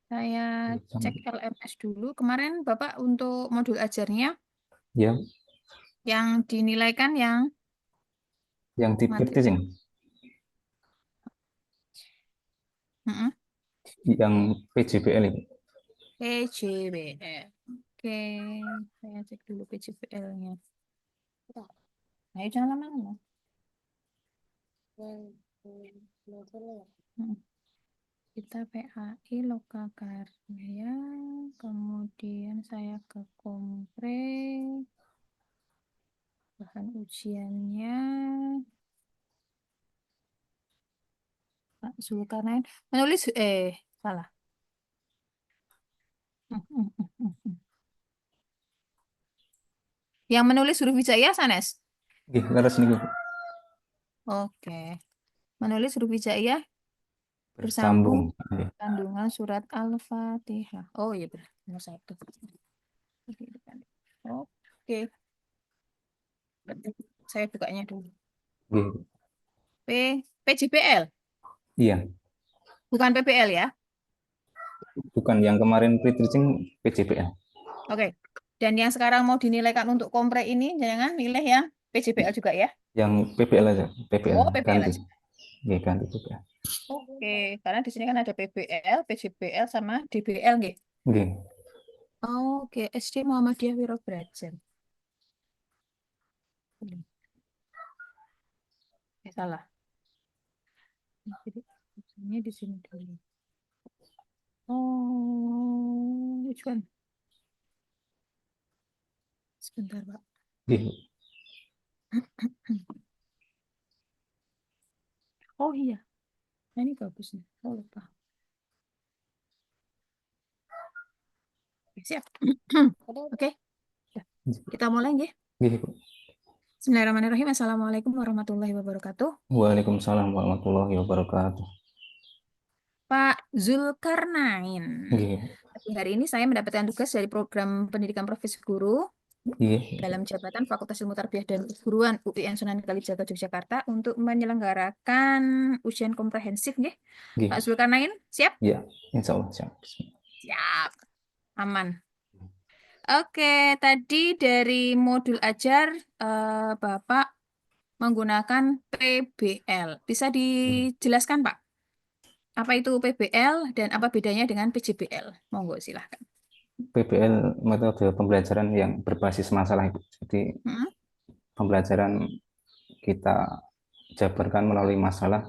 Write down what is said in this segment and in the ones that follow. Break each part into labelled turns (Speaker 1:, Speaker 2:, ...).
Speaker 1: Saya cek
Speaker 2: Sama.
Speaker 1: LMS dulu. Kemarin Bapak untuk modul ajarnya
Speaker 2: Ya,
Speaker 1: yang dinilaikan yang
Speaker 2: yang di
Speaker 1: materi
Speaker 2: practicing,
Speaker 1: mm-mm,
Speaker 2: yang PJBL itu.
Speaker 1: PJBL. Oke, saya cek dulu PJBL-nya. Ayo jangan lama-lama. Mm. Kita PAI Lokakarya, kemudian saya ke Kompre, bahan ujiannya Pak Zulkarnain menulis salah. Yang menulis huruf hijaiyah sanes.
Speaker 2: Nggih, leres niku
Speaker 1: Oke, menulis huruf hijaiyah bersambung
Speaker 2: bersambung. Nggih.
Speaker 1: kandungan surat Al-Fatihah. Oh iya benar, nomor satu. Oke, saya bukanya dulu.
Speaker 2: Nggih.
Speaker 1: PJBL,
Speaker 2: Iya,
Speaker 1: bukan PBL ya.
Speaker 2: bukan yang kemarin pre-teaching PJBL.
Speaker 1: Oke. Dan yang sekarang mau dinilaikan untuk kompre ini, jangan milih yang PJBL juga ya.
Speaker 2: Yang PBL aja, PBL
Speaker 1: Oh, PBL
Speaker 2: ganti.
Speaker 1: aja.
Speaker 2: Nggih, ganti PBL.
Speaker 1: Oke, karena di sini kan ada PBL, PJBL sama DBL nggih.
Speaker 2: Nggih.
Speaker 1: Oke, SD Muhammadiyah Wiro Brajan. Salah. Jadi ini di sini dulu. Oh, which one? Sebentar, Pak.
Speaker 2: Nggih.
Speaker 1: Oh iya, nah, ini bagus nih. Oh, lupa. Oke, siap. Oke, ya. Kita mulai ya.
Speaker 2: Nggih.
Speaker 1: Bismillahirrahmanirrahim. Assalamualaikum warahmatullahi wabarakatuh.
Speaker 2: Waalaikumsalam warahmatullahi wabarakatuh.
Speaker 1: Pak Zulkarnain.
Speaker 2: Nggih.
Speaker 1: Hari ini saya mendapatkan tugas dari program pendidikan profesi guru
Speaker 2: Nggih.
Speaker 1: dalam jabatan Fakultas Ilmu Tarbiyah dan Keguruan UIN Sunan Kalijaga Yogyakarta untuk menyelenggarakan ujian komprehensif nggih. Pak
Speaker 2: Nggih.
Speaker 1: Zulkarnain, siap?
Speaker 2: Ya, insya Allah siap.
Speaker 1: Siap. Aman. Oke, tadi dari modul ajar Bapak menggunakan PBL. Bisa dijelaskan, Pak? Apa itu PBL dan apa bedanya dengan PJBL? Monggo silahkan.
Speaker 2: PBL metode pembelajaran yang berbasis masalah itu. Jadi
Speaker 1: Hmm?
Speaker 2: pembelajaran kita jabarkan melalui masalah,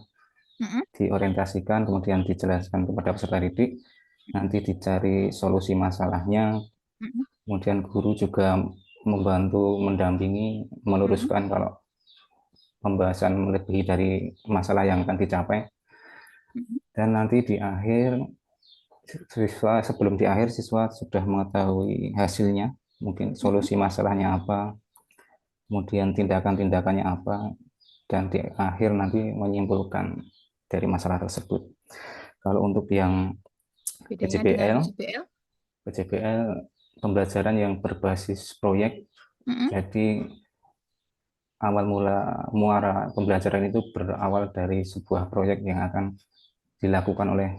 Speaker 1: Hmm?
Speaker 2: diorientasikan, kemudian dijelaskan kepada peserta didik, nanti dicari solusi masalahnya,
Speaker 1: Hmm?
Speaker 2: kemudian guru juga membantu mendampingi,
Speaker 1: Hmm?
Speaker 2: meluruskan kalau pembahasan melebihi dari masalah yang akan dicapai,
Speaker 1: Hmm?
Speaker 2: dan nanti di akhir sebelum di akhir siswa sudah mengetahui hasilnya, mungkin
Speaker 1: Hmm?
Speaker 2: solusi masalahnya apa, kemudian tindakan-tindakannya apa, dan di akhir nanti menyimpulkan dari masalah tersebut. Kalau untuk yang
Speaker 1: Bedanya dengan
Speaker 2: PJBL,
Speaker 1: PJBL?
Speaker 2: PJBL pembelajaran yang berbasis proyek.
Speaker 1: Hmm?
Speaker 2: Jadi awal mula muara pembelajaran itu berawal dari sebuah proyek yang akan dilakukan oleh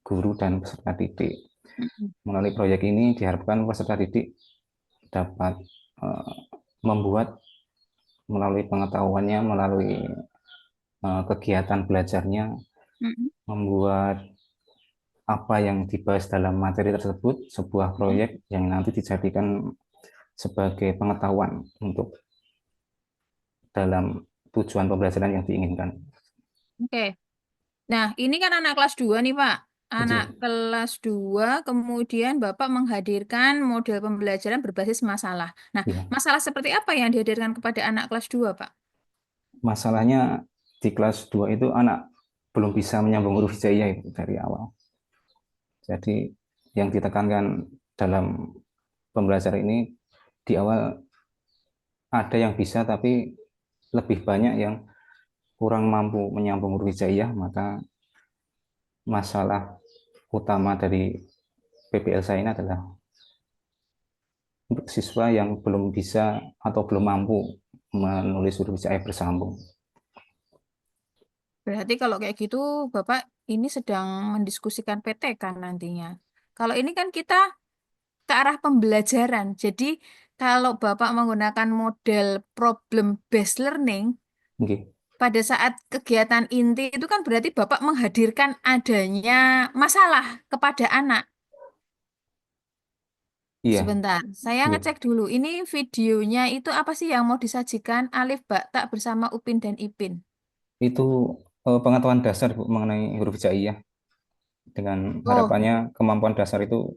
Speaker 2: guru dan peserta didik.
Speaker 1: Hmm?
Speaker 2: Melalui proyek ini diharapkan peserta didik dapat membuat melalui pengetahuannya, melalui kegiatan belajarnya,
Speaker 1: Hmm?
Speaker 2: membuat apa yang dibahas dalam materi tersebut sebuah
Speaker 1: Hmm?
Speaker 2: proyek yang nanti dijadikan sebagai pengetahuan untuk dalam tujuan pembelajaran yang diinginkan.
Speaker 1: Oke. Nah, ini kan anak kelas 2 nih, Pak. Anak
Speaker 2: Jadi,
Speaker 1: kelas 2, kemudian Bapak menghadirkan model pembelajaran berbasis masalah. Nah,
Speaker 2: ya,
Speaker 1: masalah seperti apa yang dihadirkan kepada anak kelas 2, Pak?
Speaker 2: masalahnya di kelas 2 itu anak belum bisa menyambung huruf hijaiyah itu dari awal. Jadi yang ditekankan dalam pembelajaran ini di awal ada yang bisa tapi lebih banyak yang kurang mampu menyambung huruf hijaiyah, maka masalah utama dari PBL saya ini adalah untuk siswa yang belum bisa atau belum mampu menulis huruf hijaiyah bersambung.
Speaker 1: Berarti kalau kayak gitu, Bapak ini sedang mendiskusikan PTK nantinya. Kalau ini kan kita ke arah pembelajaran. Jadi kalau Bapak menggunakan model problem based learning,
Speaker 2: Nggih.
Speaker 1: pada saat kegiatan inti itu kan berarti Bapak menghadirkan adanya masalah kepada anak.
Speaker 2: Iya,
Speaker 1: Sebentar, saya
Speaker 2: nggih.
Speaker 1: ngecek dulu. Ini videonya itu apa sih yang mau disajikan Alif Bakta bersama Upin dan Ipin?
Speaker 2: Itu pengetahuan dasar Bu, mengenai huruf hijaiyah dengan
Speaker 1: Oh,
Speaker 2: harapannya kemampuan dasar itu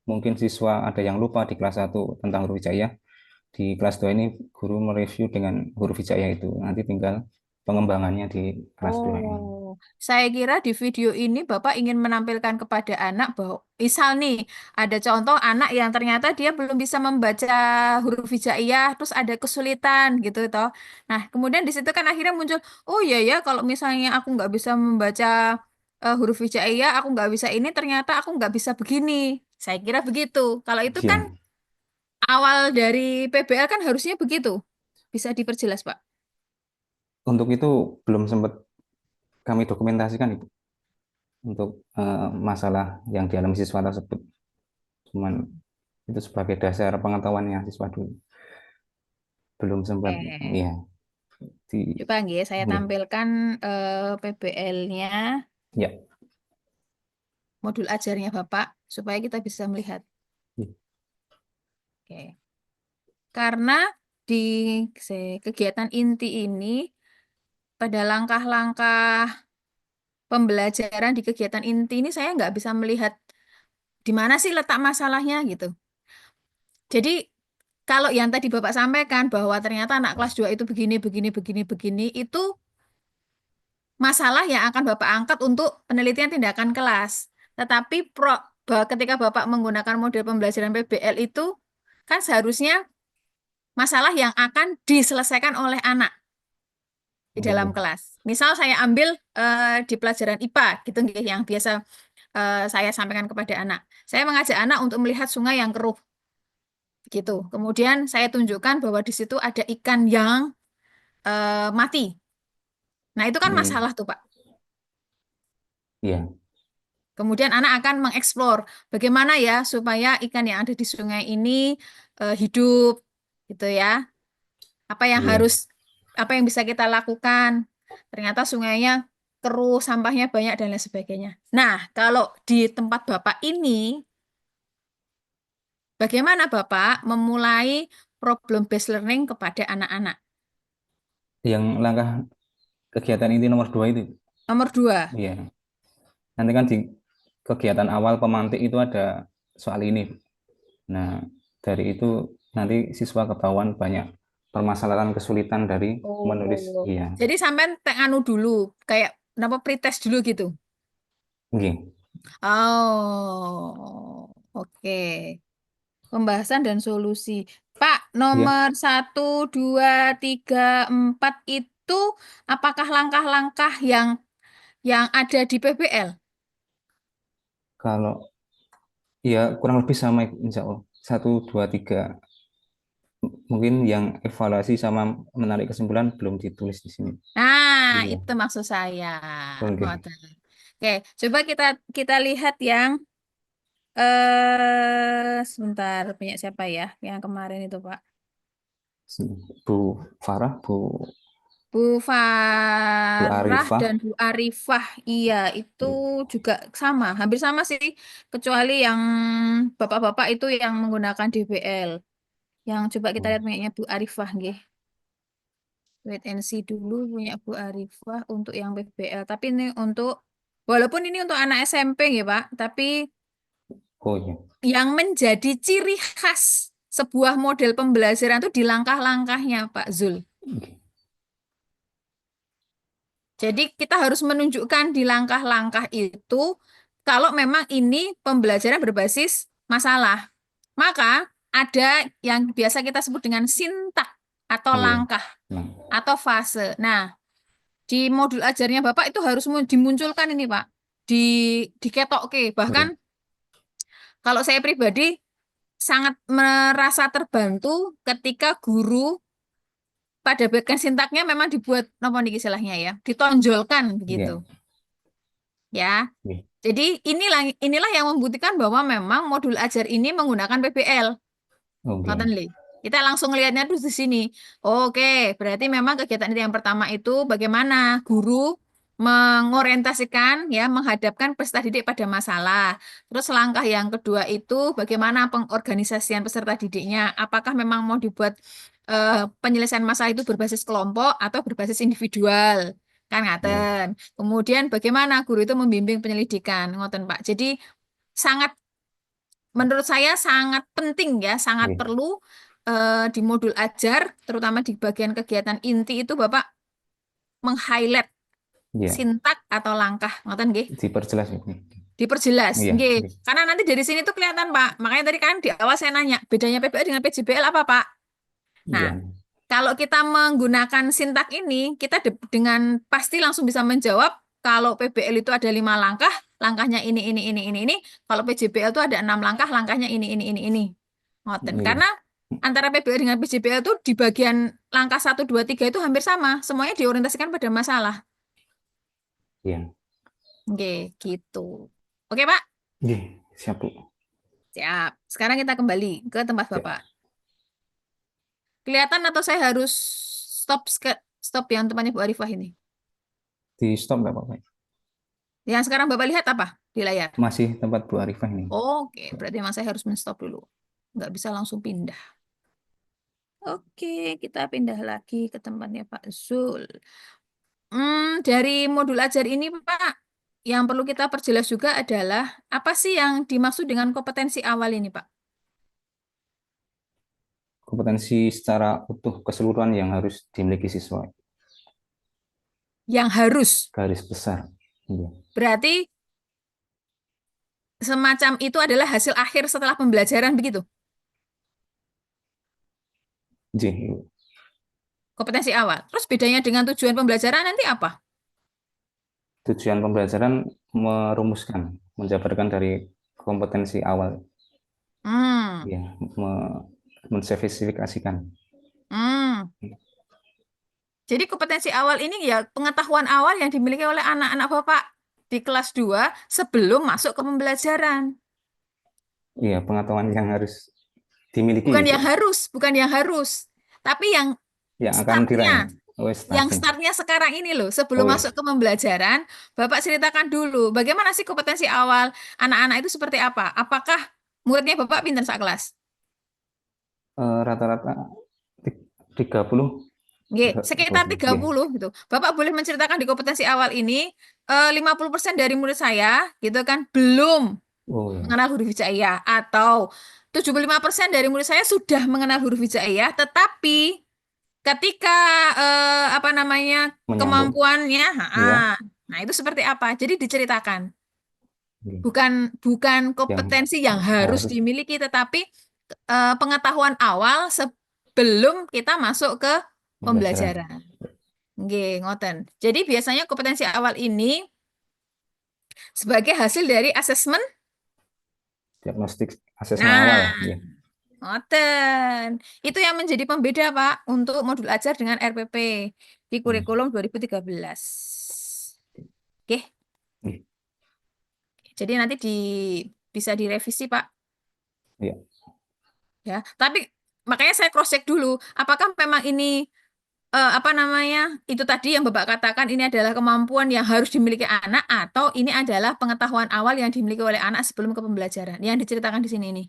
Speaker 2: mungkin siswa ada yang lupa di kelas 1 tentang huruf hijaiyah. Di kelas 2 ini guru mereview dengan huruf hijaiyah itu. Nanti tinggal pengembangannya di kelas 2 ini.
Speaker 1: oh, saya kira di video ini Bapak ingin menampilkan kepada anak bahwa misal nih ada contoh anak yang ternyata dia belum bisa membaca huruf hijaiyah, terus ada kesulitan gitu toh. Nah, kemudian di situ kan akhirnya muncul, oh iya ya kalau misalnya aku nggak bisa membaca huruf hijaiyah, aku nggak bisa ini, ternyata aku nggak bisa begini. Saya kira begitu. Kalau itu kan
Speaker 2: Iya.
Speaker 1: awal dari PBL kan harusnya begitu. Bisa diperjelas, Pak.
Speaker 2: Untuk itu belum sempat kami dokumentasikan Ibu untuk masalah yang dialami siswa tersebut. Cuman itu sebagai dasar pengetahuannya siswa dulu. Belum sempat
Speaker 1: Oke.
Speaker 2: ya di
Speaker 1: Coba nggih, saya
Speaker 2: nggih.
Speaker 1: tampilkan PBL-nya,
Speaker 2: Ya.
Speaker 1: modul ajarnya Bapak, supaya kita bisa melihat. Oke. Karena di kegiatan inti ini, pada langkah-langkah pembelajaran di kegiatan inti ini, saya nggak bisa melihat di mana sih letak masalahnya gitu. Jadi, kalau yang tadi Bapak sampaikan bahwa ternyata anak kelas 2 itu begini, begini, begini, begini, itu masalah yang akan Bapak angkat untuk penelitian tindakan kelas. Tetapi ketika Bapak menggunakan model pembelajaran PBL itu kan seharusnya masalah yang akan diselesaikan oleh anak di dalam
Speaker 2: Oh,
Speaker 1: kelas. Misal saya ambil di pelajaran IPA gitu nggih, yang biasa saya sampaikan kepada anak. Saya mengajak anak untuk melihat sungai yang keruh gitu. Kemudian saya tunjukkan bahwa di situ ada ikan yang mati. Nah, itu kan
Speaker 2: hmm,
Speaker 1: masalah tuh, Pak.
Speaker 2: iya,
Speaker 1: Kemudian anak akan mengeksplor bagaimana ya supaya ikan yang ada di sungai ini hidup, gitu ya. Apa yang
Speaker 2: iya.
Speaker 1: harus, apa yang bisa kita lakukan? Ternyata sungainya keruh, sampahnya banyak dan lain sebagainya. Nah, kalau di tempat Bapak ini, bagaimana Bapak memulai problem based learning kepada anak-anak?
Speaker 2: Yang langkah kegiatan inti nomor 2 itu,
Speaker 1: Nomor dua.
Speaker 2: iya. Nanti kan di kegiatan awal pemantik itu ada soal ini. Nah, dari itu nanti siswa ketahuan banyak permasalahan kesulitan dari menulis.
Speaker 1: Oh,
Speaker 2: Iya,
Speaker 1: jadi sampai anu dulu, kayak apa pretest dulu gitu.
Speaker 2: nggih.
Speaker 1: Oh, oke. Pembahasan dan solusi. Pak,
Speaker 2: Iya,
Speaker 1: nomor satu, dua, tiga, empat itu apakah langkah-langkah yang ada di PBL?
Speaker 2: kalau ya kurang lebih sama insya Allah. Satu, dua, tiga. Mungkin yang evaluasi sama menarik kesimpulan belum ditulis di sini.
Speaker 1: Nah,
Speaker 2: Iya,
Speaker 1: itu maksud saya.
Speaker 2: oke.
Speaker 1: Ngoten. Oke, coba kita kita lihat yang sebentar punya siapa ya? Yang kemarin itu, Pak.
Speaker 2: Bu Farah,
Speaker 1: Bu
Speaker 2: Bu
Speaker 1: Farah
Speaker 2: Arifah.
Speaker 1: dan Bu Arifah, iya itu juga sama, hampir sama sih, kecuali yang bapak-bapak itu yang menggunakan DBL. Yang coba kita lihat punyanya Bu Arifah, nggih. Wait and see dulu punya Bu Arifah untuk yang BBL. Tapi ini untuk, walaupun ini untuk anak SMP ya Pak, tapi
Speaker 2: Oh iya,
Speaker 1: yang menjadi ciri khas sebuah model pembelajaran itu di langkah-langkahnya Pak Zul. Jadi kita harus menunjukkan di langkah-langkah itu kalau memang ini pembelajaran berbasis masalah. Maka ada yang biasa kita sebut dengan sintak atau
Speaker 2: iya.
Speaker 1: langkah
Speaker 2: Nah,
Speaker 1: atau fase. Nah, di modul ajarnya Bapak itu harus dimunculkan ini, Pak. Di diketokke. Bahkan
Speaker 2: oke,
Speaker 1: kalau saya pribadi sangat merasa terbantu ketika guru pada bagian sintaknya memang dibuat apa nih istilahnya ya, ditonjolkan begitu.
Speaker 2: iya.
Speaker 1: Ya.
Speaker 2: Nggih.
Speaker 1: Jadi inilah yang membuktikan bahwa memang modul ajar ini menggunakan PBL.
Speaker 2: Oke.
Speaker 1: Ngoten li. Kita langsung lihatnya tuh di sini. Oke, berarti memang kegiatan itu yang pertama itu bagaimana guru mengorientasikan ya, menghadapkan peserta didik pada masalah. Terus langkah yang kedua itu bagaimana pengorganisasian peserta didiknya. Apakah memang mau dibuat penyelesaian masalah itu berbasis kelompok atau berbasis individual? Kan
Speaker 2: Nggih.
Speaker 1: ngaten. Kemudian bagaimana guru itu membimbing penyelidikan, ngoten Pak. Jadi sangat menurut saya sangat penting ya, sangat
Speaker 2: Nggih.
Speaker 1: perlu di modul ajar, terutama di bagian kegiatan inti itu Bapak meng-highlight
Speaker 2: Iya,
Speaker 1: sintak atau langkah, ngoten nggih?
Speaker 2: diperjelas ini.
Speaker 1: Diperjelas,
Speaker 2: Iya,
Speaker 1: nggih.
Speaker 2: nggih.
Speaker 1: Karena nanti dari sini tuh kelihatan Pak. Makanya tadi kan di awal saya nanya, bedanya PPL dengan PJBL apa Pak? Nah,
Speaker 2: Iya,
Speaker 1: kalau kita menggunakan sintak ini, kita dengan pasti langsung bisa menjawab kalau PBL itu ada 5 langkah, langkahnya ini. Kalau PJBL itu ada 6 langkah, langkahnya ini. Ngoten.
Speaker 2: iya,
Speaker 1: Karena antara PBL dengan PJBL itu di bagian langkah 1, 2, 3 itu hampir sama. Semuanya diorientasikan pada masalah.
Speaker 2: iya.
Speaker 1: Oke, gitu. Oke, Pak.
Speaker 2: Nggih, siap Bu.
Speaker 1: Siap. Sekarang kita kembali ke tempat
Speaker 2: Siap.
Speaker 1: Bapak. Kelihatan atau saya harus stop yang tempatnya Bu Arifah ini?
Speaker 2: Di stop nggak apa-apa?
Speaker 1: Yang sekarang Bapak lihat apa di layar?
Speaker 2: Masih tempat Bu Arifah ini.
Speaker 1: Oke, berarti memang saya harus menstop dulu. Nggak bisa langsung pindah. Oke, kita pindah lagi ke tempatnya Pak Zul. Dari modul ajar ini, Pak, yang perlu kita perjelas juga adalah apa sih yang dimaksud dengan kompetensi awal ini, Pak?
Speaker 2: Kompetensi secara utuh keseluruhan yang harus dimiliki siswa.
Speaker 1: Yang harus.
Speaker 2: Garis besar. Iya.
Speaker 1: Berarti semacam itu adalah hasil akhir setelah pembelajaran begitu.
Speaker 2: J.
Speaker 1: Kompetensi awal. Terus bedanya dengan tujuan pembelajaran nanti apa?
Speaker 2: Tujuan pembelajaran merumuskan, menjabarkan dari kompetensi awal.
Speaker 1: Hmm,
Speaker 2: Ya, menspesifikasikan.
Speaker 1: hmm. Jadi kompetensi awal ini ya pengetahuan awal yang dimiliki oleh anak-anak Bapak di kelas 2 sebelum masuk ke pembelajaran.
Speaker 2: Iya, pengetahuan yang harus dimiliki
Speaker 1: Bukan
Speaker 2: itu,
Speaker 1: yang harus, bukan yang harus. Tapi yang
Speaker 2: yang akan diraih.
Speaker 1: startnya,
Speaker 2: Oh,
Speaker 1: yang
Speaker 2: starting.
Speaker 1: startnya sekarang ini loh, sebelum
Speaker 2: Oh,
Speaker 1: masuk ke pembelajaran, Bapak ceritakan dulu bagaimana sih kompetensi awal anak-anak itu seperti apa? Apakah muridnya Bapak pintar sak kelas?
Speaker 2: rata-rata 30.
Speaker 1: Nggih, sekitar
Speaker 2: Oke,
Speaker 1: tiga
Speaker 2: iya.
Speaker 1: puluh gitu. Bapak boleh menceritakan di kompetensi awal ini 50% dari murid saya gitu kan belum
Speaker 2: Oh, iya.
Speaker 1: mengenal huruf hijaiyah atau 75% dari murid saya sudah mengenal huruf hijaiyah tetapi ketika apa namanya
Speaker 2: Menyambung.
Speaker 1: kemampuannya
Speaker 2: Iya.
Speaker 1: nah itu seperti apa? Jadi diceritakan.
Speaker 2: Iya.
Speaker 1: Bukan bukan
Speaker 2: Yang
Speaker 1: kompetensi yang harus
Speaker 2: harus
Speaker 1: dimiliki tetapi pengetahuan awal sebelum kita masuk ke
Speaker 2: pembelajaran.
Speaker 1: pembelajaran. Nggih, ngoten. Jadi biasanya kompetensi awal ini sebagai hasil dari asesmen.
Speaker 2: Diagnostik asesmen awal.
Speaker 1: Nah,
Speaker 2: Iya.
Speaker 1: ngoten. Itu yang menjadi pembeda, Pak, untuk modul ajar dengan RPP di
Speaker 2: Iya.
Speaker 1: kurikulum 2013. Oke,
Speaker 2: Iya.
Speaker 1: jadi nanti bisa direvisi, Pak.
Speaker 2: Iya.
Speaker 1: Ya, tapi makanya saya cross check dulu, apakah memang ini apa namanya itu tadi yang Bapak katakan ini adalah kemampuan yang harus dimiliki anak atau ini adalah pengetahuan awal yang dimiliki oleh anak sebelum ke pembelajaran yang diceritakan di sini ini.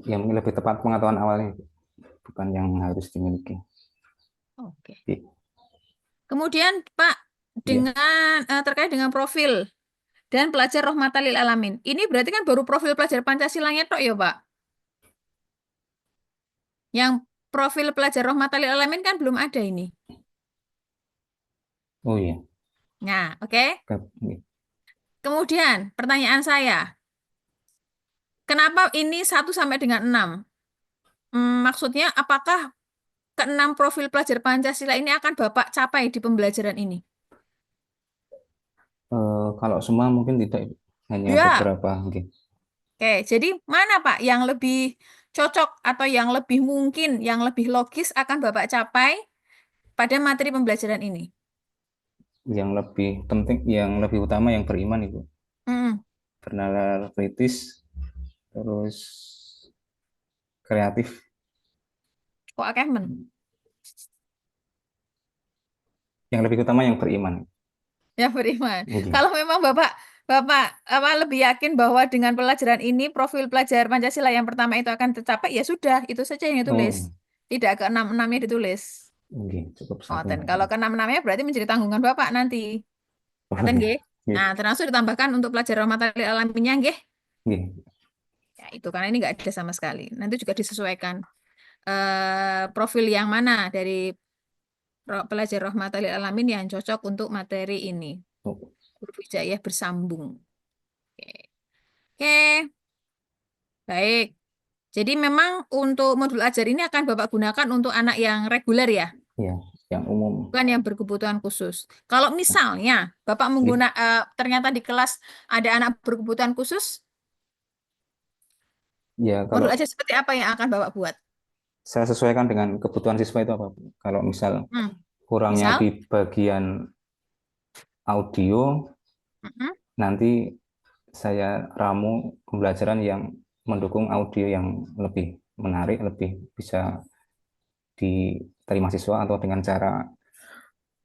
Speaker 2: Yang lebih tepat pengetahuan awalnya, bukan yang harus dimiliki.
Speaker 1: Oke.
Speaker 2: Iya.
Speaker 1: Kemudian Pak
Speaker 2: Iya.
Speaker 1: dengan terkait dengan profil dan pelajar Rohmatan lil Alamin. Ini berarti kan baru profil pelajar Pancasilanya tok ya, Pak. Yang profil pelajar Rohmatan lil Alamin kan belum ada ini.
Speaker 2: Oh, iya.
Speaker 1: Nah, oke.
Speaker 2: Iya.
Speaker 1: Kemudian pertanyaan saya, kenapa ini 1 sampai dengan 6? Maksudnya apakah keenam profil pelajar Pancasila ini akan Bapak capai di pembelajaran ini?
Speaker 2: Kalau semua mungkin tidak, hanya
Speaker 1: Ya,
Speaker 2: beberapa. Oke.
Speaker 1: oke. Jadi mana Pak yang lebih cocok atau yang lebih mungkin, yang lebih logis akan Bapak capai pada materi pembelajaran ini?
Speaker 2: yang lebih penting, yang lebih utama yang beriman Ibu.
Speaker 1: Hmm,
Speaker 2: Bernalar kritis, terus kreatif.
Speaker 1: kok akeh men?
Speaker 2: Yang lebih utama yang beriman.
Speaker 1: Ya beriman.
Speaker 2: Oke.
Speaker 1: Kalau memang Bapak Bapak apa lebih yakin bahwa dengan pelajaran ini profil pelajar Pancasila yang pertama itu akan tercapai, ya sudah, itu saja yang ditulis.
Speaker 2: Oh,
Speaker 1: Tidak ke enam-enamnya ditulis.
Speaker 2: oke, cukup
Speaker 1: Oh,
Speaker 2: satu.
Speaker 1: dan kalau ke enam-enamnya berarti menjadi tanggungan Bapak nanti.
Speaker 2: Oh,
Speaker 1: Katen
Speaker 2: iya.
Speaker 1: nggih.
Speaker 2: Iya.
Speaker 1: Nah, termasuk ditambahkan untuk pelajar rahmatan lil alaminnya nggih.
Speaker 2: Iya.
Speaker 1: Ya, itu karena ini nggak ada sama sekali. Nanti juga disesuaikan profil yang mana dari pelajar rahmatan lil alamin yang cocok untuk materi ini.
Speaker 2: Oh,
Speaker 1: Huruf hijaiyah bersambung. Oke. Oke, baik. Jadi memang untuk modul ajar ini akan Bapak gunakan untuk anak yang reguler ya,
Speaker 2: iya, yang umum.
Speaker 1: bukan yang berkebutuhan khusus. Kalau misalnya Bapak
Speaker 2: Iya.
Speaker 1: ternyata di kelas ada anak berkebutuhan khusus,
Speaker 2: Ya,
Speaker 1: modul
Speaker 2: kalau
Speaker 1: ajar seperti apa yang akan Bapak buat?
Speaker 2: saya sesuaikan dengan kebutuhan siswa itu apa. Kalau misal
Speaker 1: Hmm.
Speaker 2: kurangnya
Speaker 1: Misal,
Speaker 2: di bagian audio,
Speaker 1: mm-mm.
Speaker 2: nanti saya ramu pembelajaran yang mendukung audio yang lebih menarik, lebih bisa diterima siswa atau dengan cara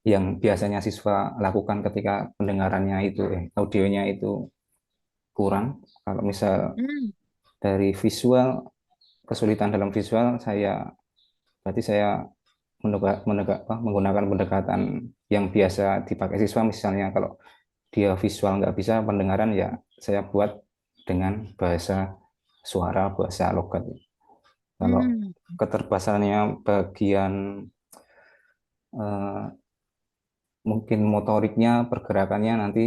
Speaker 2: yang biasanya siswa lakukan ketika pendengarannya itu, audionya itu kurang. Kalau misal
Speaker 1: Hmm.
Speaker 2: dari visual, kesulitan dalam visual, berarti saya menggunakan pendekatan yang biasa dipakai siswa. Misalnya kalau dia visual nggak bisa pendengaran, ya saya buat dengan bahasa suara, bahasa logat. Kalau
Speaker 1: Hmm.
Speaker 2: keterbatasannya bagian eh, mungkin motoriknya, pergerakannya, nanti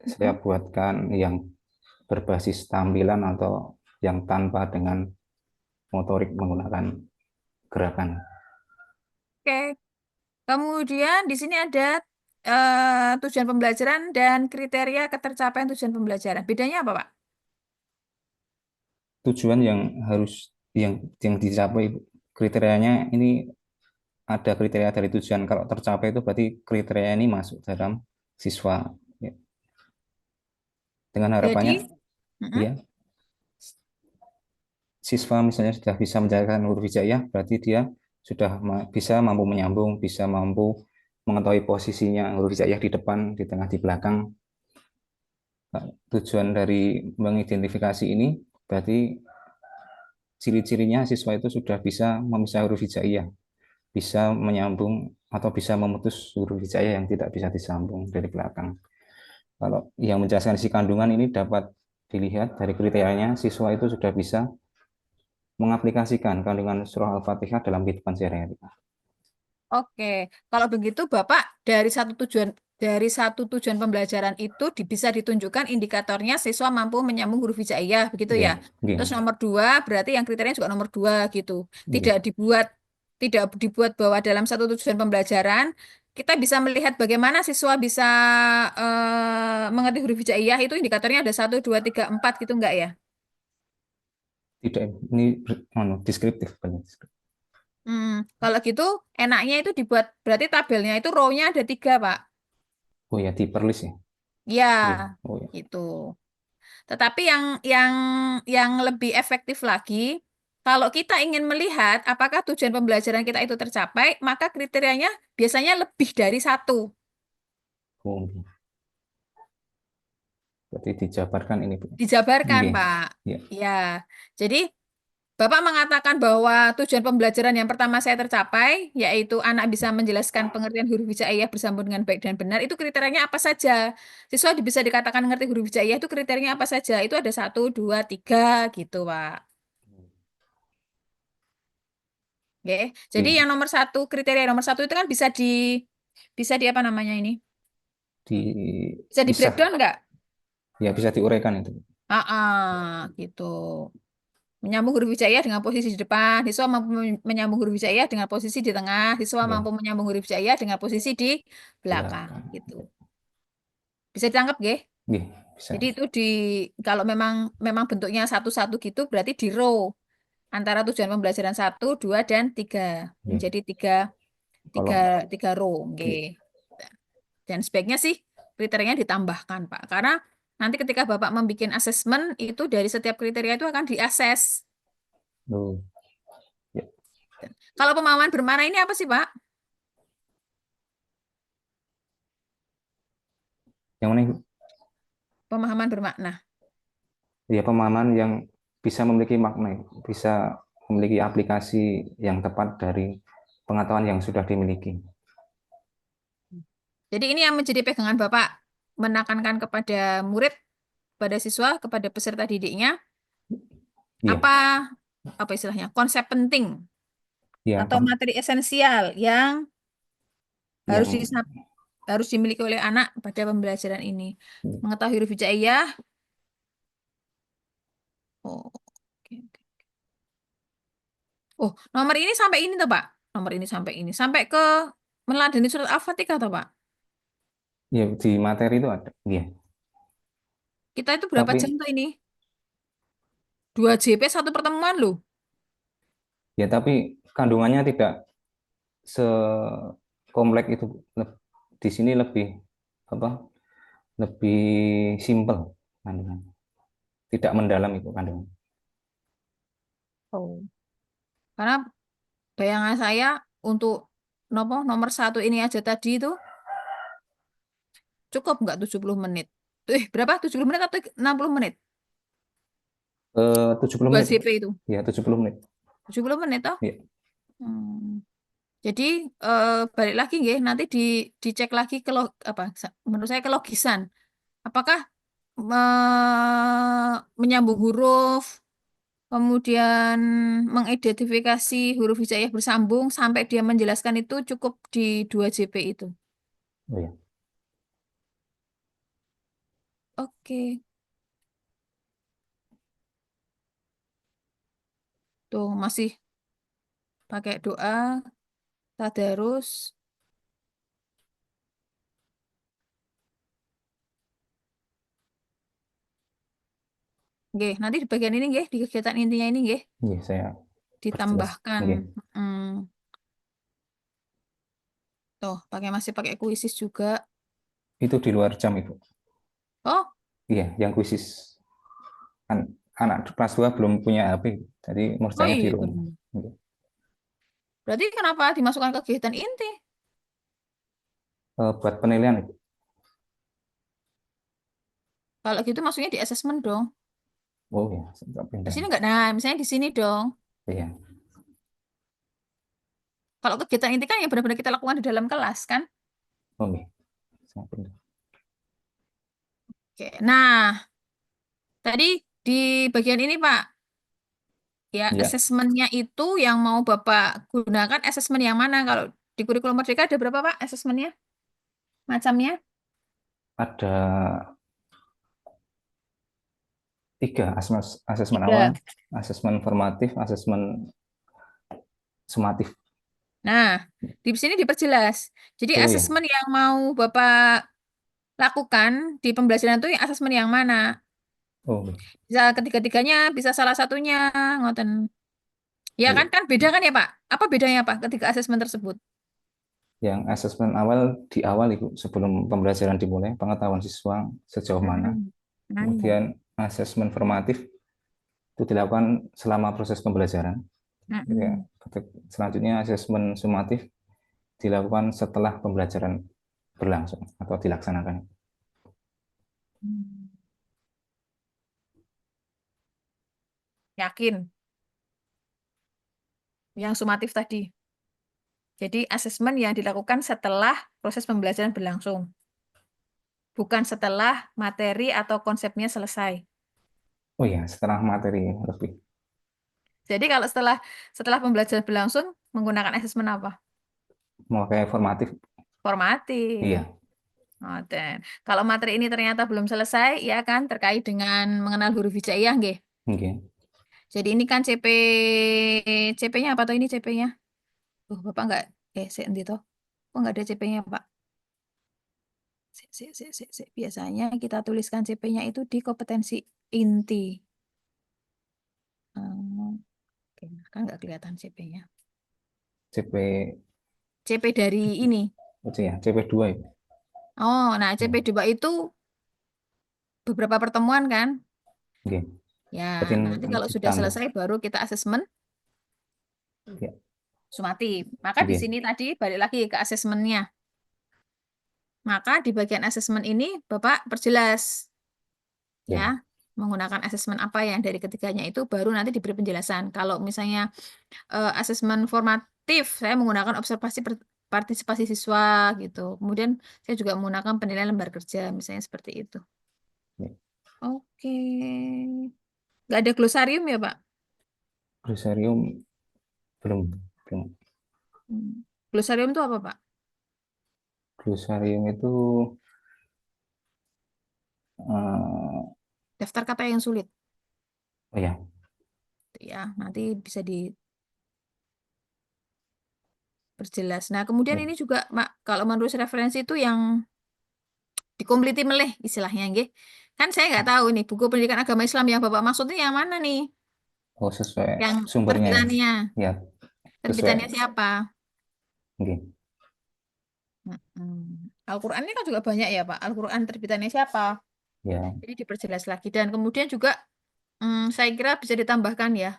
Speaker 2: saya
Speaker 1: Mm-mm.
Speaker 2: buatkan yang berbasis tampilan atau yang tanpa dengan motorik menggunakan gerakan.
Speaker 1: Oke. Kemudian di sini ada tujuan pembelajaran dan kriteria ketercapaian tujuan pembelajaran. Bedanya apa, Pak?
Speaker 2: Tujuan yang harus yang dicapai, kriterianya ini ada kriteria dari tujuan. Kalau tercapai itu berarti kriteria ini masuk dalam siswa. Ya. Dengan
Speaker 1: Jadi,
Speaker 2: harapannya,
Speaker 1: mm-mm.
Speaker 2: ya, siswa misalnya sudah bisa menjalankan huruf hijaiyah, berarti dia sudah bisa mampu menyambung, bisa mampu mengetahui posisinya huruf hijaiyah di depan, di tengah, di belakang. Nah, tujuan dari mengidentifikasi ini berarti ciri-cirinya siswa itu sudah bisa memisah huruf hijaiyah, bisa menyambung atau bisa memutus huruf hijaiyah yang tidak bisa disambung dari belakang. Kalau yang menjelaskan isi kandungan ini dapat dilihat dari kriterianya, siswa itu sudah bisa mengaplikasikan kandungan surah Al-Fatihah dalam kehidupan sehari-hari.
Speaker 1: Oke, kalau begitu Bapak dari satu tujuan pembelajaran itu bisa ditunjukkan indikatornya siswa mampu menyambung huruf hijaiyah, begitu
Speaker 2: Iya,
Speaker 1: ya.
Speaker 2: iya,
Speaker 1: Terus nomor dua berarti yang kriterianya juga nomor dua gitu.
Speaker 2: iya.
Speaker 1: Tidak dibuat tidak dibuat bahwa dalam satu tujuan pembelajaran kita bisa melihat bagaimana siswa bisa mengerti huruf hijaiyah itu indikatornya ada satu, dua, tiga, empat gitu enggak ya?
Speaker 2: Tidak, ini deskriptif, banyak deskriptif.
Speaker 1: Hmm, kalau gitu enaknya itu dibuat berarti tabelnya itu row-nya ada tiga, Pak.
Speaker 2: Oh ya, di perlis ya.
Speaker 1: Ya,
Speaker 2: Iya. Oh ya.
Speaker 1: itu. Tetapi yang lebih efektif lagi, kalau kita ingin melihat apakah tujuan pembelajaran kita itu tercapai, maka kriterianya biasanya lebih dari satu.
Speaker 2: Oh, berarti dijabarkan ini, Bu.
Speaker 1: Dijabarkan,
Speaker 2: Iya,
Speaker 1: Pak.
Speaker 2: iya,
Speaker 1: Ya, jadi Bapak mengatakan bahwa tujuan pembelajaran yang pertama saya tercapai, yaitu anak bisa menjelaskan pengertian huruf hijaiyah bersambung dengan baik dan benar. Itu kriterianya apa saja? Siswa bisa dikatakan mengerti huruf hijaiyah itu kriterianya apa saja? Itu ada satu, dua, tiga, gitu, Pak. Oke. Jadi
Speaker 2: iya.
Speaker 1: yang nomor satu, kriteria nomor satu itu kan bisa di apa namanya ini? Bisa di breakdown
Speaker 2: Dipisah,
Speaker 1: nggak?
Speaker 2: ya bisa diuraikan itu.
Speaker 1: Gitu. Menyambung huruf hijaiyah dengan posisi di depan, siswa mampu menyambung huruf hijaiyah dengan posisi di tengah, siswa
Speaker 2: Ya,
Speaker 1: mampu menyambung huruf hijaiyah dengan posisi di belakang,
Speaker 2: belakang.
Speaker 1: gitu. Bisa ditangkap, nggih?
Speaker 2: Iya, bisa.
Speaker 1: Jadi itu kalau memang memang bentuknya satu-satu gitu, berarti di row antara tujuan pembelajaran satu, dua, dan tiga
Speaker 2: Iya.
Speaker 1: menjadi tiga, tiga,
Speaker 2: Kolom.
Speaker 1: tiga row, nggih.
Speaker 2: Iya.
Speaker 1: Dan sebaiknya sih kriterianya ditambahkan, Pak. Karena nanti ketika Bapak membuat asesmen, itu dari setiap kriteria itu akan diakses.
Speaker 2: Oh, ya.
Speaker 1: Kalau pemahaman bermakna ini apa sih, Pak?
Speaker 2: Yang mana Ibu?
Speaker 1: Pemahaman bermakna.
Speaker 2: Ya, pemahaman yang bisa memiliki makna, bisa memiliki aplikasi yang tepat dari pengetahuan yang sudah dimiliki.
Speaker 1: Jadi ini yang menjadi pegangan Bapak menekankan kepada murid, kepada siswa, kepada peserta didiknya,
Speaker 2: Iya,
Speaker 1: apa apa istilahnya? Konsep penting
Speaker 2: iya,
Speaker 1: atau materi esensial yang harus
Speaker 2: yang
Speaker 1: harus dimiliki oleh anak pada pembelajaran ini. Mengetahui huruf hijaiyah. Oh, oke, oke. Oh, nomor ini sampai ini tuh, Pak. Nomor ini sampai ini. Sampai ke meneladani surat Al-Fatihah tuh, Pak.
Speaker 2: ya di materi itu ada. Iya,
Speaker 1: Kita itu berapa jam
Speaker 2: tapi
Speaker 1: tuh ini? 2 JP satu pertemuan loh.
Speaker 2: ya tapi kandungannya tidak sekompleks itu. Di sini lebih apa? Lebih simpel kandungan. Tidak mendalam itu kandungan.
Speaker 1: Oh. Karena bayangan saya untuk nomor satu ini aja tadi itu cukup nggak 70 menit? Berapa? 70 menit atau 60 menit?
Speaker 2: 70
Speaker 1: 2
Speaker 2: menit.
Speaker 1: JP itu.
Speaker 2: Ya, 70 menit.
Speaker 1: 70 menit toh?
Speaker 2: Ya,
Speaker 1: Hmm. Jadi balik lagi nggih, nanti dicek lagi ke apa menurut saya kelogisan. Apakah menyambung huruf, kemudian mengidentifikasi huruf hijaiyah bersambung sampai dia menjelaskan itu cukup di 2 JP itu.
Speaker 2: oh ya.
Speaker 1: Oke, tuh masih pakai doa, tadarus. Nggih, nanti di bagian ini nggih, di kegiatan intinya ini nggih,
Speaker 2: Iya, saya perjelas.
Speaker 1: ditambahkan.
Speaker 2: Iya,
Speaker 1: Hmm, tuh, masih pakai kuisis juga.
Speaker 2: itu di luar jam itu.
Speaker 1: Oh,
Speaker 2: Iya, yang khusus kan anak kelas 2 belum punya HP, jadi
Speaker 1: oh
Speaker 2: mengerjakannya di
Speaker 1: iya
Speaker 2: rumah.
Speaker 1: benar.
Speaker 2: Iya.
Speaker 1: Berarti kenapa dimasukkan ke kegiatan inti?
Speaker 2: Buat penilaian itu.
Speaker 1: Kalau gitu maksudnya di asesmen dong.
Speaker 2: Oh ya, saya
Speaker 1: Di
Speaker 2: pindah.
Speaker 1: sini enggak, nah misalnya di sini dong.
Speaker 2: Iya,
Speaker 1: Kalau kegiatan inti kan yang benar-benar kita lakukan di dalam kelas kan.
Speaker 2: oh iya, saya pindah.
Speaker 1: Oke. Nah, tadi di bagian ini Pak, ya
Speaker 2: Iya,
Speaker 1: asesmennya itu yang mau Bapak gunakan asesmen yang mana? Kalau di kurikulum Merdeka ada berapa Pak asesmennya? Macamnya?
Speaker 2: ada 3 asesmen awal,
Speaker 1: Tiga.
Speaker 2: asesmen formatif, asesmen sumatif.
Speaker 1: Nah, di sini diperjelas. Jadi
Speaker 2: Oh ya,
Speaker 1: asesmen yang mau Bapak lakukan di pembelajaran itu asesmen yang mana?
Speaker 2: oh iya.
Speaker 1: Bisa ketiga-tiganya, bisa salah satunya, ngoten. Ya
Speaker 2: Oh
Speaker 1: kan,
Speaker 2: iya.
Speaker 1: kan beda kan ya Pak? Apa bedanya Pak ketiga asesmen tersebut?
Speaker 2: Yang asesmen awal di awal itu sebelum pembelajaran dimulai, pengetahuan siswa sejauh mana.
Speaker 1: Mm-mm. Mm-mm.
Speaker 2: Kemudian asesmen formatif itu dilakukan selama proses pembelajaran. Ya,
Speaker 1: Mm-mm.
Speaker 2: selanjutnya asesmen sumatif dilakukan setelah pembelajaran berlangsung atau dilaksanakan.
Speaker 1: Hmm. Yakin, yang sumatif tadi. Jadi asesmen yang dilakukan setelah proses pembelajaran berlangsung, bukan setelah materi atau konsepnya selesai.
Speaker 2: Oh ya, setelah materi lebih
Speaker 1: Jadi kalau setelah pembelajaran berlangsung menggunakan asesmen apa?
Speaker 2: memakai formatif.
Speaker 1: Formatif.
Speaker 2: Iya,
Speaker 1: Oh, kalau materi ini ternyata belum selesai, ya kan terkait dengan mengenal huruf hijaiyah, nggih.
Speaker 2: oke.
Speaker 1: Jadi ini kan CP-nya apa tuh ini CP-nya? Bapak nggak, endi toh? Kok nggak ada CP-nya, Pak? Biasanya kita tuliskan CP-nya itu di kompetensi inti. Hmm, oke, kan nggak kelihatan CP-nya.
Speaker 2: CP
Speaker 1: CP dari ini.
Speaker 2: itu ya, CP2 itu.
Speaker 1: Oh, nah
Speaker 2: Ya,
Speaker 1: CP2 itu beberapa pertemuan kan?
Speaker 2: oke.
Speaker 1: Ya,
Speaker 2: Berarti
Speaker 1: nanti kalau sudah
Speaker 2: ditambah.
Speaker 1: selesai baru kita asesmen
Speaker 2: Ya,
Speaker 1: sumatif. Maka di
Speaker 2: oke.
Speaker 1: sini tadi balik lagi ke asesmennya. Maka di bagian asesmen ini Bapak perjelas ya,
Speaker 2: Ya,
Speaker 1: menggunakan asesmen apa yang dari ketiganya itu baru nanti diberi penjelasan. Kalau misalnya asesmen formatif, saya menggunakan observasi partisipasi siswa gitu. Kemudian saya juga menggunakan penilaian lembar kerja, misalnya seperti itu.
Speaker 2: ya.
Speaker 1: Oke. Nggak ada glosarium ya, Pak?
Speaker 2: Glosarium belum, belum.
Speaker 1: Hmm. Glosarium itu apa, Pak?
Speaker 2: Glosarium itu
Speaker 1: Daftar kata yang sulit.
Speaker 2: oh ya,
Speaker 1: Ya, nanti bisa diperjelas. Nah, kemudian
Speaker 2: ya.
Speaker 1: ini juga, Mak, kalau menulis referensi itu yang dikompliti meleh istilahnya, nggih. Kan saya nggak tahu nih, buku pendidikan agama Islam yang Bapak maksudnya yang mana nih?
Speaker 2: Oh, sesuai
Speaker 1: Yang
Speaker 2: sumbernya ya.
Speaker 1: terbitannya.
Speaker 2: Ya, sesuai.
Speaker 1: Terbitannya siapa?
Speaker 2: Oke.
Speaker 1: Al-Quran ini kan juga banyak ya, Pak. Al-Quran terbitannya siapa?
Speaker 2: Ya,
Speaker 1: Jadi diperjelas lagi. Dan kemudian juga saya kira bisa ditambahkan ya.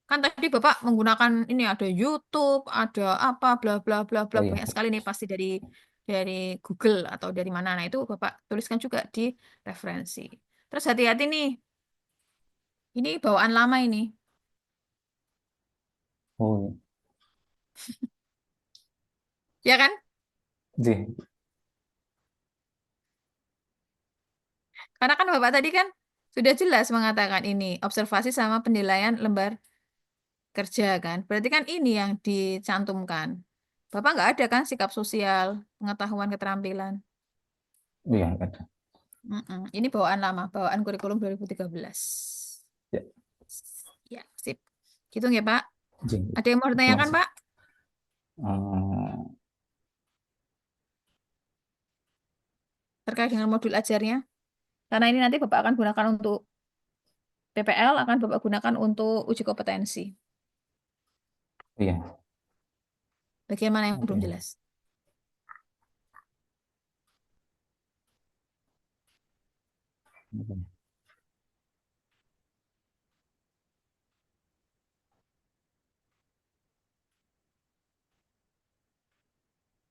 Speaker 1: Kan tadi Bapak menggunakan ini ada YouTube, ada apa, bla bla bla bla.
Speaker 2: oh ya,
Speaker 1: Banyak sekali nih pasti dari Google atau dari mana. Nah, itu Bapak tuliskan juga di referensi. Terus hati-hati nih, ini bawaan lama ini.
Speaker 2: oh
Speaker 1: Ya kan?
Speaker 2: ya.
Speaker 1: Karena kan Bapak tadi kan sudah jelas mengatakan ini observasi sama penilaian lembar kerja kan. Berarti kan ini yang dicantumkan. Bapak nggak ada kan sikap sosial, pengetahuan, keterampilan.
Speaker 2: Oh ya, ada.
Speaker 1: Ini bawaan lama, bawaan kurikulum 2013.
Speaker 2: Ya,
Speaker 1: Ya, sip. Gitu ya, Pak.
Speaker 2: izin.
Speaker 1: Ada yang mau
Speaker 2: Terima
Speaker 1: ditanyakan,
Speaker 2: kasih.
Speaker 1: Pak?
Speaker 2: Eh,
Speaker 1: Terkait dengan modul ajarnya. Karena ini nanti Bapak akan gunakan untuk PPL, akan Bapak gunakan untuk uji kompetensi.
Speaker 2: iya,
Speaker 1: Bagaimana yang belum
Speaker 2: oke.
Speaker 1: jelas?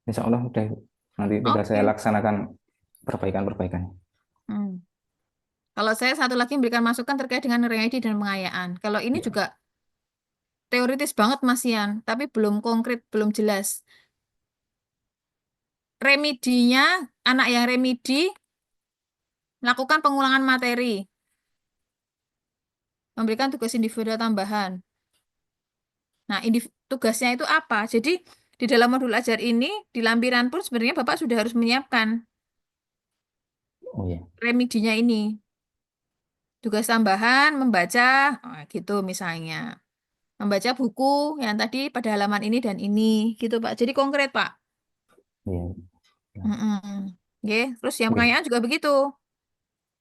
Speaker 2: Insya Allah udah. Nanti tinggal saya
Speaker 1: Oke.
Speaker 2: laksanakan perbaikan-perbaikan.
Speaker 1: Hmm. Kalau saya satu lagi memberikan masukan terkait dengan remedi dan pengayaan. Kalau ini
Speaker 2: Ya,
Speaker 1: juga teoritis banget Mas Yan, tapi belum konkret, belum jelas. Remedinya, anak yang remedi melakukan pengulangan materi, memberikan tugas individual tambahan. Nah, tugasnya itu apa? Jadi, di dalam modul ajar ini, di lampiran pun sebenarnya Bapak sudah harus menyiapkan
Speaker 2: oh ya,
Speaker 1: remedinya ini. Tugas tambahan, membaca, gitu misalnya. Membaca buku yang tadi pada halaman ini dan ini, gitu Pak. Jadi konkret Pak.
Speaker 2: iya. Ya.
Speaker 1: Mm-mm. Oke, terus yang
Speaker 2: Oke,
Speaker 1: pengayaan juga begitu.